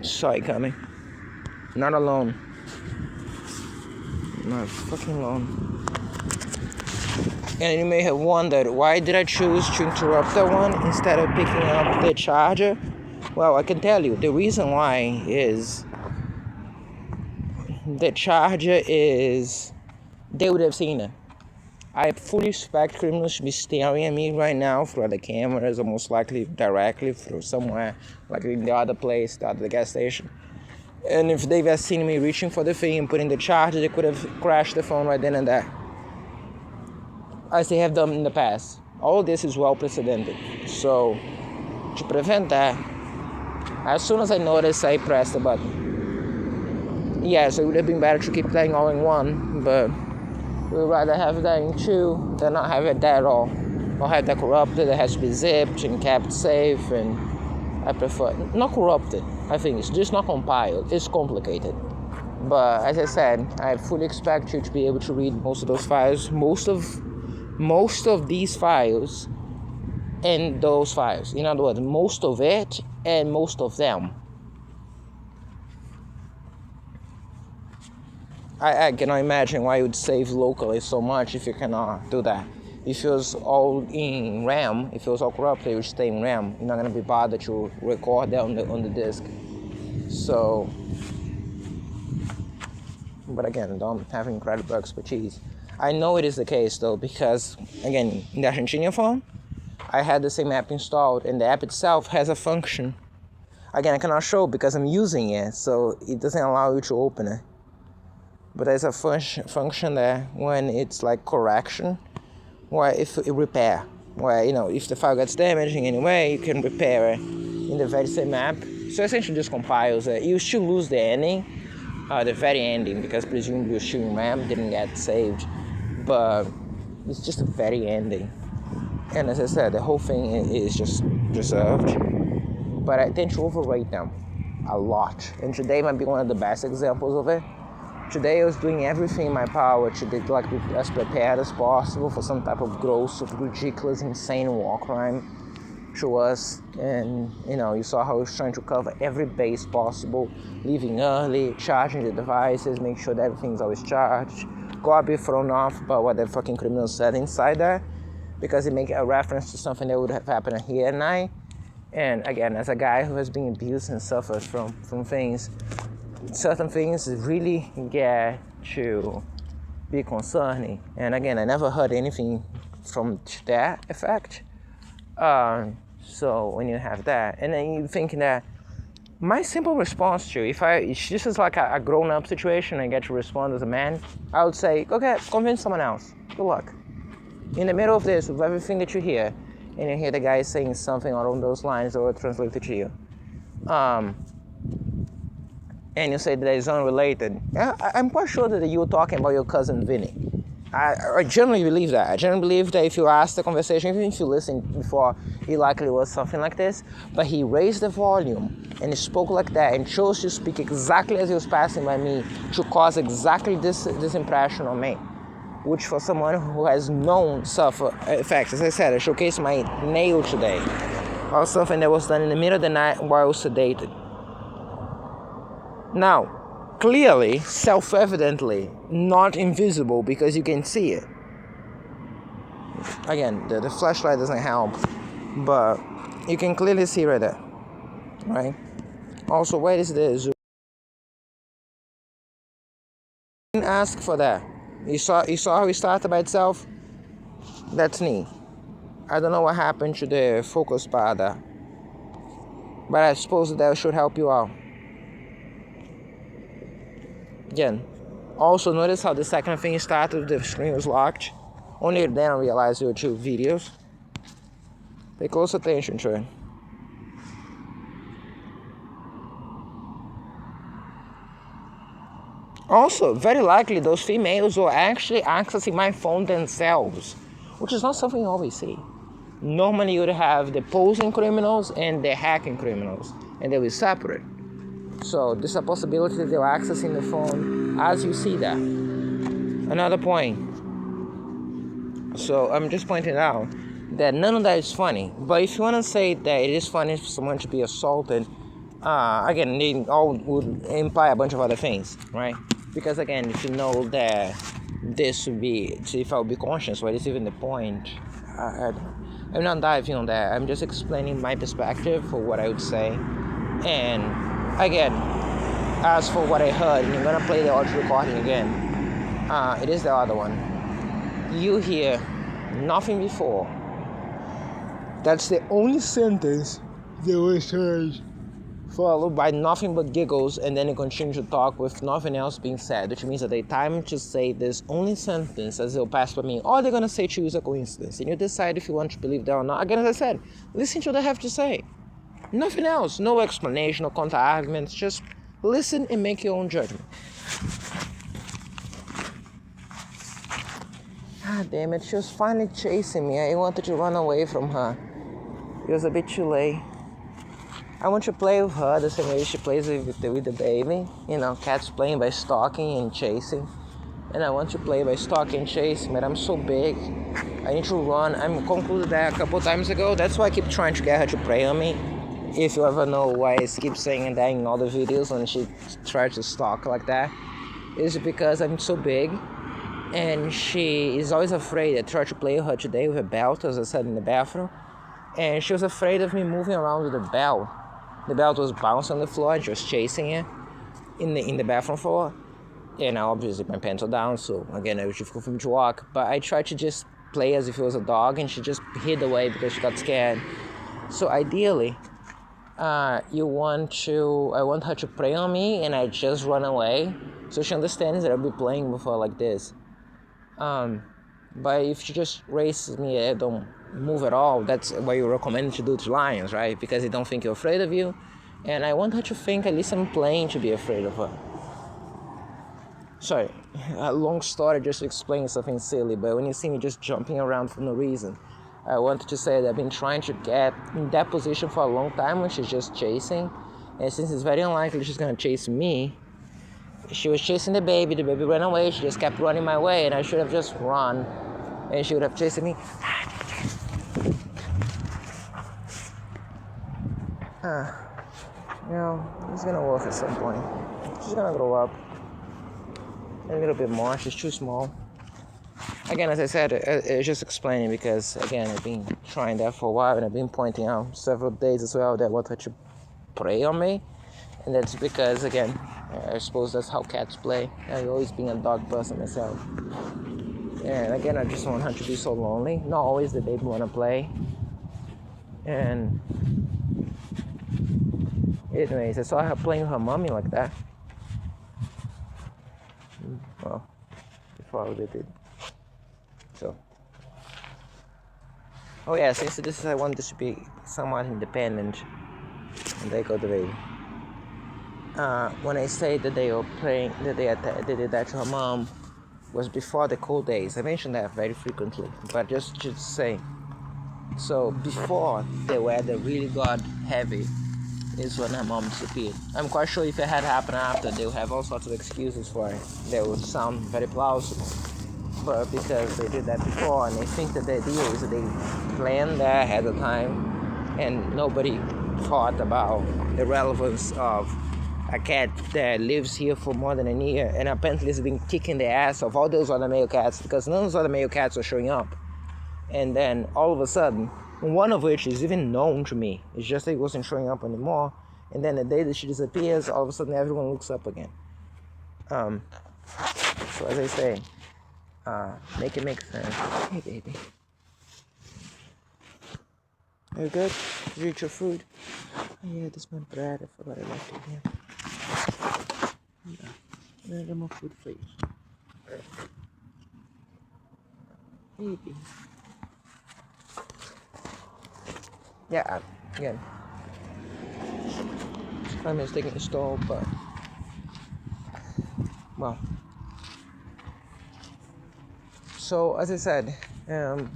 Saw it coming. Not alone. Not fucking alone. And you may have wondered, why did I choose to interrupt that one instead of picking up the charger? Well, I can tell you, the reason why is the charger is, they would have seen it. I fully expect criminals to be staring at me right now through the cameras, or most likely directly through somewhere, like in the other place, the other gas station. And if they've ever seen me reaching for the thing and putting the charger, they could have crashed the phone right then and there, as they have done in the past. All this is well precedented. So, to prevent that, as soon as I noticed, I pressed the button. Yes, it would have been better to keep playing all in one, but we'd rather have that in two than not have it there at all. Or have that corrupted, it has to be zipped and kept safe, and I prefer, not corrupted, I think it's just not compiled, it's complicated. But as I said, I fully expect you to be able to read most of those files, most of these files and those files. In other words, most of it and most of them. I cannot imagine why you would save locally so much if you cannot do that. If it was all in RAM, if it was all corrupted, it would stay in RAM. You're not going to be bothered to record that on the disk. So, but again, I don't have incredible expertise. I know it is the case though, because again, in the Argentina phone, I had the same app installed, and the app itself has a function. Again, I cannot show because I'm using it, so it doesn't allow you to open it. But there's a function there when it's like correction, where if it repair, where if the file gets damaged in any way, you can repair it in the very same app. So essentially just compiles it. You still lose the ending, the very ending, because presumably your shooting RAM didn't get saved, but it's just the very ending. And as I said, the whole thing is just preserved, but I tend to overrate them a lot. And today might be one of the best examples of it. Today I was doing everything in my power to be as prepared as possible for some type of gross, ridiculous, insane war crime to us. And you saw how I was trying to cover every base possible, leaving early, charging the devices, make sure that everything's always charged, got be thrown off by what the fucking criminals said inside there, because it make a reference to something that would have happened here at night. And again, as a guy who has been abused and suffers from things, certain things really get to be concerning. And again, I never heard anything from that effect. So when you have that, and then you think that my simple response to, if this is like a grown-up situation, I get to respond as a man, I would say, okay, convince someone else. Good luck. In the middle of this, with everything that you hear, and you hear the guy saying something along those lines, or translate it to you, and you say that it's unrelated, I'm quite sure that you were talking about your cousin Vinny. I generally believe that. I generally believe that if you ask the conversation, even if you listened before, it likely was something like this. But he raised the volume and he spoke like that and chose to speak exactly as he was passing by me to cause exactly this impression on me, which for someone who has known suffer effects. As I said, I showcased my nail today, or something that was done in the middle of the night while I was sedated. Now, clearly, self-evidently, not invisible because you can see it. Again, the flashlight doesn't help, but you can clearly see right there, right? Also, where is the zoom? I didn't ask for that. You saw how it started by itself? That's me. I don't know what happened to the focus bar there, but I suppose that should help you out. Again, also notice how the second thing started, the screen was locked. Only then I realized there were two videos. Pay close attention to it. Also, very likely those females were actually accessing my phone themselves, which is not something you always see. Normally you would have the posing criminals and the hacking criminals, and they will be separate. So there's a possibility that they're accessing the phone as you see that. Another point. So I'm just pointing out that none of that is funny. But if you want to say that it is funny for someone to be assaulted, Again, they all would imply a bunch of other things, right? Because again, if you know that this would be, if I would be conscious, what is even the point? I'm not diving on that. I'm just explaining my perspective for what I would say. And again, as for what I heard, and I'm gonna play the audio recording again. It is the other one. You hear nothing before. That's the only sentence that was heard, followed by nothing but giggles, and then they continue to talk with nothing else being said, which means that they time to say this only sentence as they'll pass by me. All they're gonna say to you is a coincidence, and you decide if you want to believe that or not. Again, as I said, listen to what they have to say. Nothing else, no explanation, no counter arguments, just listen and make your own judgment. Ah, damn it, she was finally chasing me. I wanted to run away from her. It was a bit too late. I want to play with her the same way she plays with the baby. You know, cats playing by stalking and chasing. And I want to play by stalking and chasing, but I'm so big. I need to run. I concluded that a couple times ago. That's why I keep trying to get her to prey on me. If you ever know why I keep saying that in all the videos when she tries to stalk like that, it's because I'm so big. And she is always afraid. I tried to play with her today with a belt, as I said, in the bathroom. And she was afraid of me moving around with the belt. The belt was bouncing on the floor and she was chasing it in the bathroom floor. And obviously my pants are down, so again it was difficult for me to walk. But I tried to just play as if it was a dog, and she just hid away because she got scared. So ideally, I want her to prey on me, and I just run away. So she understands that I'll be playing with her like this. But if she just races me, I don't move at all. That's what you recommend to do to lions, right? Because they don't think you're afraid of you. And I want her to think at least I'm playing to be afraid of her. Sorry, a long story just to explain something silly, but when you see me just jumping around for no reason, I wanted to say that I've been trying to get in that position for a long time when she's just chasing. And since it's very unlikely she's gonna chase me, she was chasing the baby ran away, she just kept running my way, and I should have just run, and she would have chased me. It's gonna work at some point. She's gonna grow up a little bit more. She's too small. Again, as I said, it's just explaining because, again, I've been trying that for a while, and I've been pointing out several days as well that I want her to prey on me. And that's because, again, I suppose that's how cats play. I've always been a dog person myself. And again, I just want her to be so lonely. Not always the baby want to play. And anyways, I saw her playing with her mommy like that. Well, before I did. So. Oh yeah, since I want this to be somewhat independent. And there go the baby. When I say that they were playing, that they did that to her mom, was before the cold days. I mentioned that very frequently, but just to say. So before the weather really got heavy, is when her mom disappeared. I'm quite sure if it had happened after, they would have all sorts of excuses for it. They would sound very plausible. But because they did that before, and they think that the idea is that they planned that ahead of time, and nobody thought about the relevance of a cat that lives here for more than a year and apparently has been kicking the ass of all those other male cats because none of those other male cats are showing up. And then all of a sudden, one of which is even known to me, it's just that he wasn't showing up anymore. And then the day that she disappears, all of a sudden everyone looks up again. So as I say, make it make sense. Hey baby. Are you good? Did you eat your food? Oh yeah, this is my bread. I forgot I left it here. I'm gonna get more food for you. Baby. Yeah, again. I'm just taking a stall, but well. So as I said,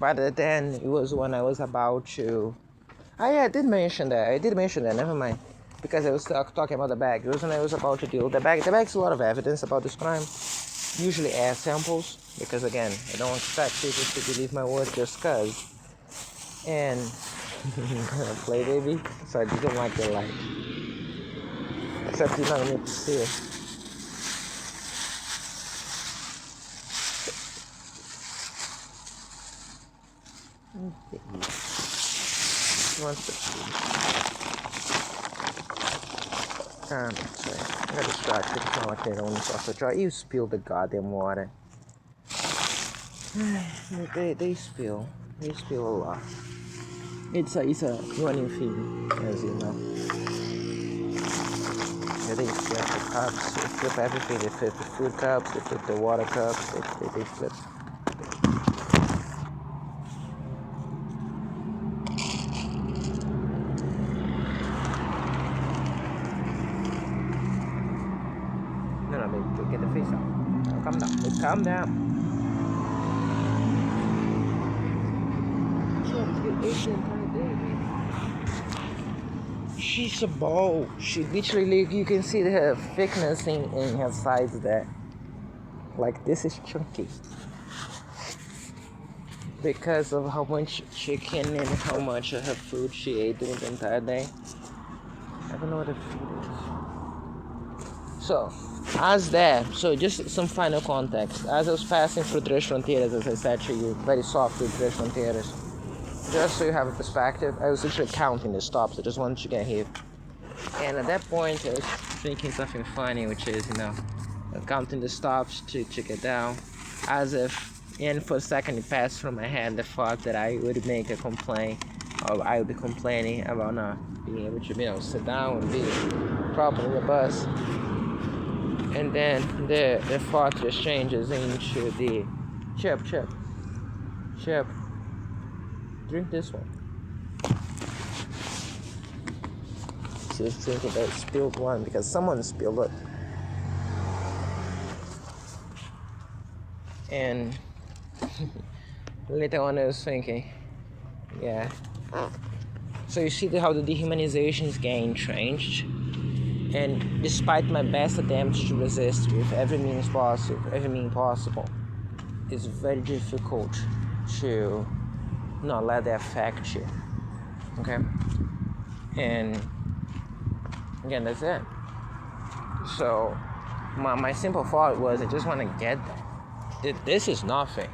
by then it was when I was about to. I did mention that. Never mind, because I was talking about the bag. It was when I was about to deal with the bag. The bag's a lot of evidence about this crime. Usually air samples, because again, I don't expect people to believe my word just cause. And play baby. So I didn't like the light. Except you're not gonna need to see it. He wants to see. Sorry. I got distracted. It's not like they don't want to dry. You spilled the goddamn water. They spill. They spill a lot. It's a running theme, as you know. Yeah, they flip the cups, they flip everything. They flip the food cups, they flip the water cups, they flip. No, baby, get the face out. No, calm down. Baby, calm down. She's a ball. She literally, you can see her thickness in her sides there. Like, this is chunky. Because of how much chicken and how much of her food she ate during the entire day. I don't know what the food is. So, just some final context. As I was passing through Três Fronteiras, as I said to you, very soft through Três Fronteiras. Just so you have a perspective, I was literally counting the stops. I just wanted to get here. And at that point, I was thinking something funny, which is, counting the stops to get down. As if, and for a second, it passed through my head the thought that I would make a complaint, or I would be complaining about not being able to, sit down and be properly in the bus. And then the thought just changes into the chip. Drink this one. So let's drink that spilled one because someone spilled it. And later on I was thinking, yeah. So you see how the dehumanization is getting changed. And despite my best attempts to resist with every means possible, it's very difficult to not let that affect you. Okay? And again, that's it. So my simple thought was I just want to get that. This is nothing.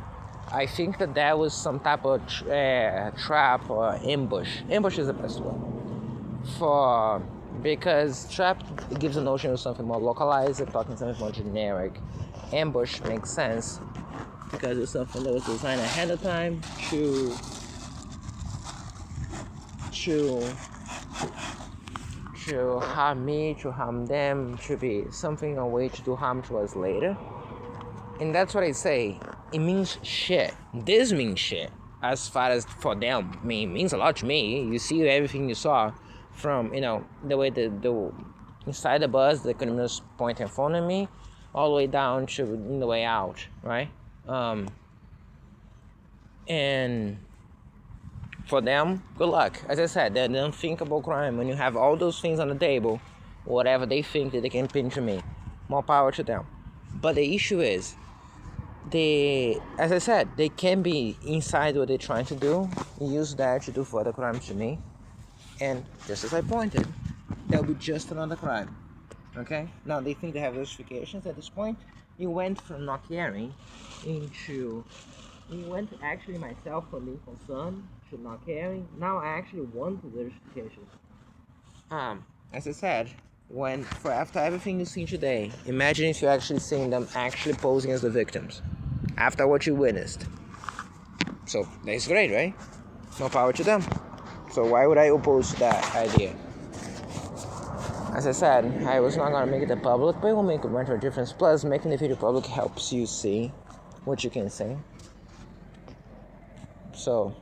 I think that was some type of trap or ambush. Ambush is the best one. Because trap gives a notion of something more localized and talking something more generic. Ambush makes sense because it's something that was designed ahead of time to harm me, to harm them, to be something, a way to do harm to us later. And that's what I say. It means shit. This means shit. As far as for them, it means a lot to me. You see everything you saw from, the way the inside the bus, the criminals point their phone at me, all the way down to the way out, right? And for them, good luck. As I said, they're the unthinkable crime. When you have all those things on the table, whatever they think that they can pin to me, more power to them. But the issue is, as I said, they can be inside what they're trying to do, use that to do further crimes to me. And just as I pointed, that'll be just another crime. Okay? Now they think they have justifications at this point. You went from not caring actually myself from being concerned to not caring. Now I actually want the justifications. As I said, after everything you've seen today, imagine if you're actually seeing them actually posing as the victims after what you witnessed. So that's great, right? More power to them. So why would I oppose that idea? As I said, I was not gonna make it public, but it will make a bunch of difference. Plus, making the video public helps you see what you can see. So,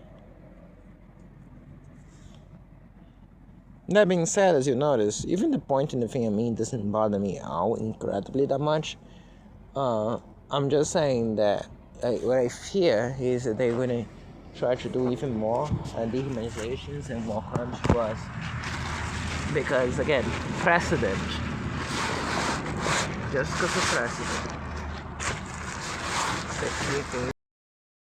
that being said, as you notice, even the pointing the finger at me doesn't bother me incredibly that much. I'm just saying that what I fear is that they're going to try to do even more dehumanizations and more crimes to us. Because, again, precedent. Just because of precedent.